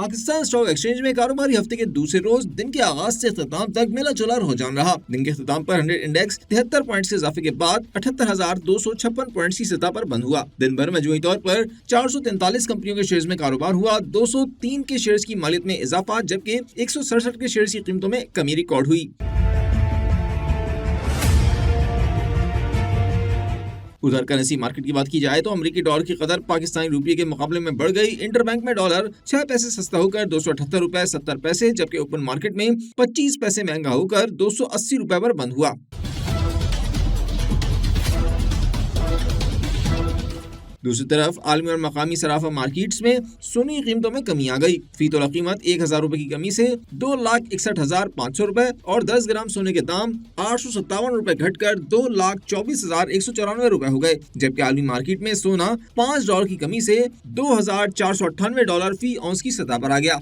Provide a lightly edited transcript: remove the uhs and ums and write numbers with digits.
Pakistan stock exchange में कारोबारी हफ्ते के दूसरे रोज दिन के आगाज से इख्तिताम तक मिला जुला रुझान रहा। दिन के इख्तिताम पर 100 इंडेक्स 73 पॉइंट के इजाफे के बाद 78,256 पॉइंट की सतह पर बंद हुआ। दिन भर मजमूई तौर पर 443 कंपनियों के शेयर्स में कारोबार हुआ। 203 के शेयर्स की मालियत में इजाफा जबकि 167 के शेयर्स की कीमतों में कमी रिकॉर्ड हुई। उधर करेंसी मार्केट की बात की जाए तो अमेरिकी डॉलर की कदर पाकिस्तानी रुपये के मुकाबले में बढ़ गई। इंटरबैंक में डॉलर 6 पैसे सस्ता होकर 278 रुपए 70 पैसे जबकि ओपन मार्केट में 25 पैसे महंगा होकर 280 रुपए पर बंद हुआ। दूसरी तरफ आलमी और मकामी सराफा मार्केट्स में सोने की कीमतों में कमी आ गई। फी तोला कीमत 1,000 रुपए की कमी से 2,61,500 रुपए और 10 ग्राम सोने के दाम 857 रुपए घटकर 2,24,194 रुपए हो गए। जबकि आलमी मार्केट में सोना $5 की कमी से $2,498 फी औंस की सतह पर आ गया।